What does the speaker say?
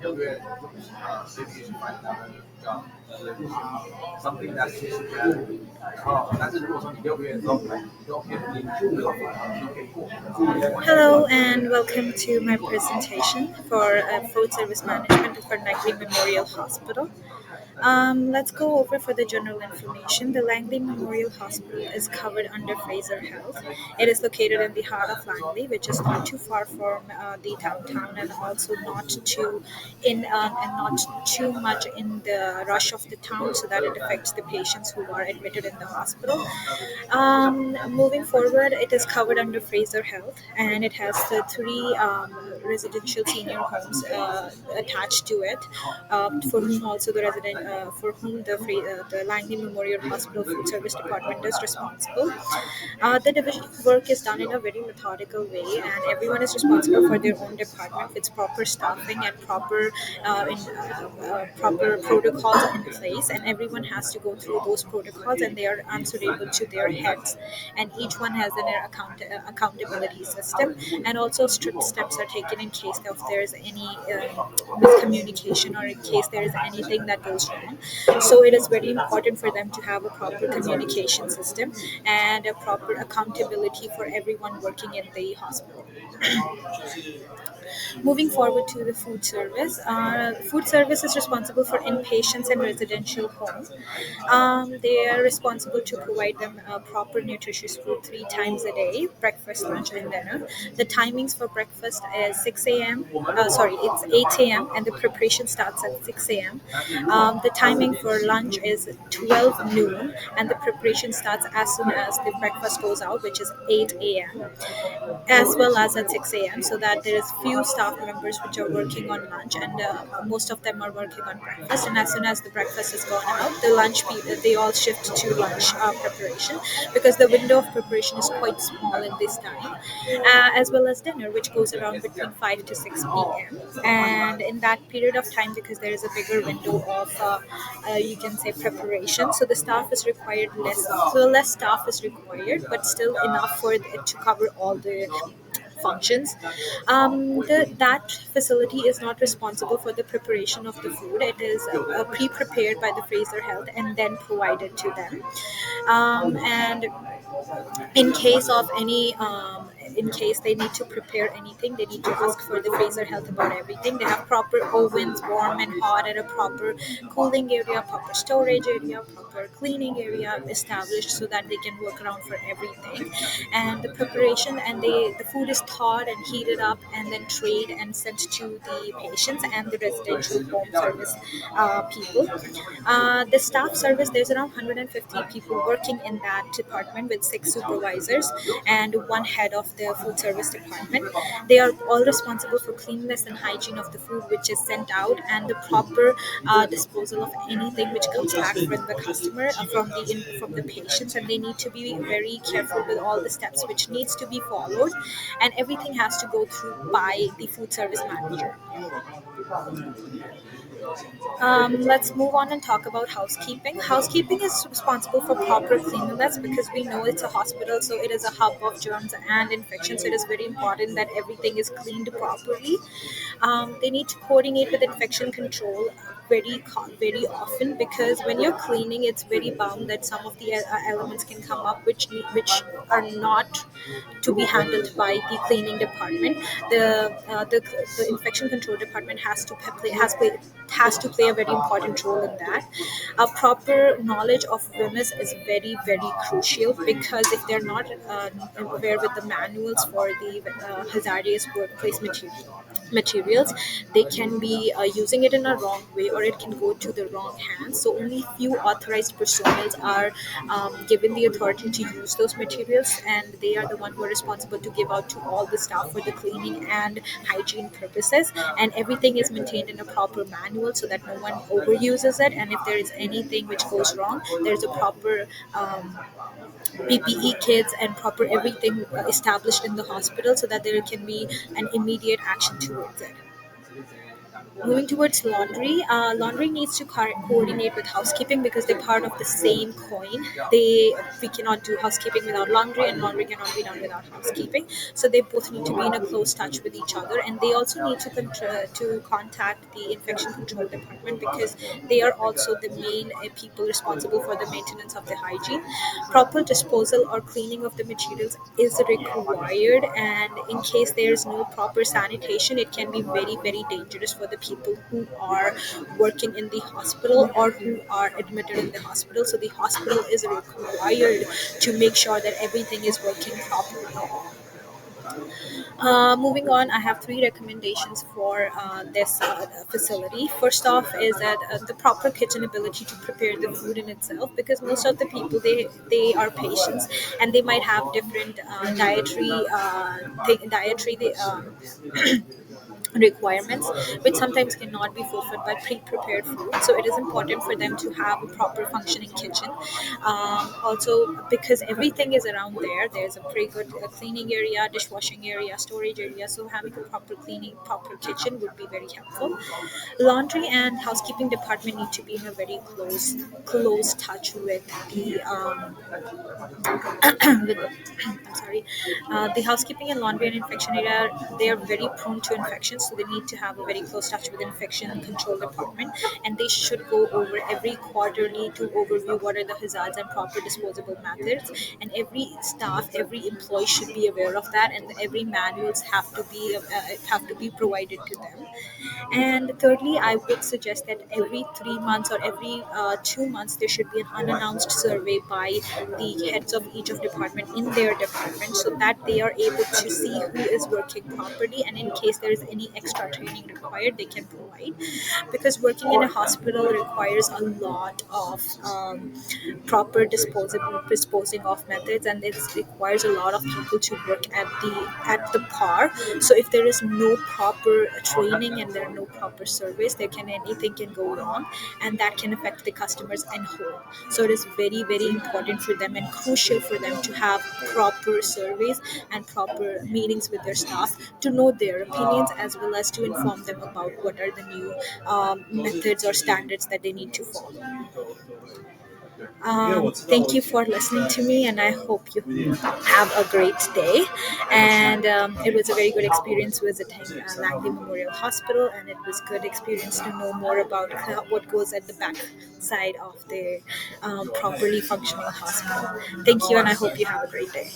Hello and welcome to my presentation for food service management for Langley Memorial Hospital. Let's go over for the general information. The Langley Memorial Hospital is covered under Fraser Health. It is located in the heart of Langley, which is not too far from the downtown, and also not too in and not too much in the rush of the town, so that it affects the patients who are admitted in the hospital. Moving forward, it is covered under Fraser Health, and it has the three residential senior homes attached to it, for whom also for whom the Langley Memorial Hospital Food Service Department is responsible. The division of work is done in a very methodical way, and everyone is responsible for their own department with proper staffing and proper protocols in place. And everyone has to go through those protocols, and they are answerable to their heads. And each one has an accountability system, and also strict steps are taken in case of there is any miscommunication or in case there is anything that goes wrong. So it is very important for them to have a proper communication system and a proper accountability for everyone working in the hospital. Moving forward to the food service is responsible for inpatients and residential homes. They are responsible to provide them proper nutritious food three times a day: breakfast, lunch, and dinner. The timings for breakfast is 6 a.m. Sorry, it's 8 a.m. and the preparation starts at 6 a.m. The timing for lunch is 12 noon, and the preparation starts as soon as the breakfast goes out, which is 8 a.m., as well as at 6 a.m., so that there is few staff members which are working on lunch, and most of them are working on breakfast. And as soon as the breakfast is gone out, the lunch people, they all shift to lunch preparation, because the window of preparation is quite small in this time, as well as dinner, which goes around between 5 to 6 p.m. And in that period of time, because there is a bigger window of you can say preparation, so the staff is required less, so less staff is required, but still enough for it to cover all the functions. That facility is not responsible for the preparation of the food. It is pre-prepared by the Fraser Health and then provided to them. And in case of any in case they need to prepare anything, they need to ask for the Fraser Health about everything. They have proper ovens, warm and hot, and a proper cooling area, proper storage area, proper cleaning area established, so that they can work around for everything. And the preparation, and the food is thawed and heated up and then trained and sent to the patients and the residential home service people. The staff service, there's around 150 people working in that department, with 6 supervisors and one head of the food service department. They are all responsible for cleanliness and hygiene of the food which is sent out, and the proper disposal of anything which comes back from the customer, from the patients. And they need to be very careful with all the steps which needs to be followed, and everything has to go through by the food service manager. Let's move on and talk about housekeeping. Housekeeping is responsible for proper cleanliness, because we know it's a hospital, so it is a hub of germs and infections. So it is very important that everything is cleaned properly. They need to coordinate with infection control very often, because when you're cleaning, it's very bound that some of the elements can come up which are not to be handled by the cleaning department. The infection control department has to play a very important role in that. A proper knowledge of WMS is very, very crucial, because if they're not aware with the manuals for the hazardous workplace materials, they can be using it in a wrong way, or it can go to the wrong hands. So only few authorized personnel are given the authority to use those materials, and they are the one who are responsible to give out to all the staff for the cleaning and hygiene purposes. And everything is maintained in a proper manual, so that no one overuses it. And if there is anything which goes wrong, there is a proper PPE kits and proper everything established in the hospital, so that there can be an immediate action towards it. Moving towards laundry, laundry needs to coordinate with housekeeping because they're part of the same coin. We cannot do housekeeping without laundry, and laundry cannot be done without housekeeping. So they both need to be in a close touch with each other, and they also need to contact the infection control department because they are also the main people responsible for the maintenance of the hygiene. Proper disposal or cleaning of the materials is required, and in case there is no proper sanitation, it can be very, very dangerous for the people who are working in the hospital or who are admitted in the hospital. So the hospital is required to make sure that everything is working properly. Moving on, I have three recommendations for this facility. First off, is that the proper kitchen ability to prepare the food in itself, because most of the people they are patients and they might have different dietary requirements which sometimes cannot be fulfilled by pre-prepared food, so it is important for them to have a proper functioning kitchen. Also, because everything is around there's a pretty good cleaning area, dishwashing area, storage area, so having a proper kitchen would be very helpful. Laundry and housekeeping department need to be in a very close touch with the with I'm sorry, the housekeeping and laundry and infection area, they are very prone to infections, so they need to have a very close touch with infection control department, and they should go over every quarterly to overview what are the hazards and proper disposable methods. And every staff, every employee should be aware of that, and every manuals have to be provided to them. And thirdly, I would suggest that every 3 months or every 2 months there should be an unannounced survey by the heads of each of department in their department, so that they are able to see who is working properly, and in case there is any extra training required, they can provide. Because working in a hospital requires a lot of proper disposing of methods, and it requires a lot of people to work at the par. So if there is no proper training and there are no proper surveys, anything can go wrong, and that can affect the customers and whole. So it is very, very important for them and crucial for them to have proper surveys and proper meetings with their staff to know their opinions, as well as to inform them about what are the new methods or standards that they need to follow. Thank you for listening to me, and I hope you have a great day. And it was a very good experience visiting Langley Memorial Hospital, and it was good experience to know more about what goes at the back side of the properly functioning hospital. Thank you, and I hope you have a great day.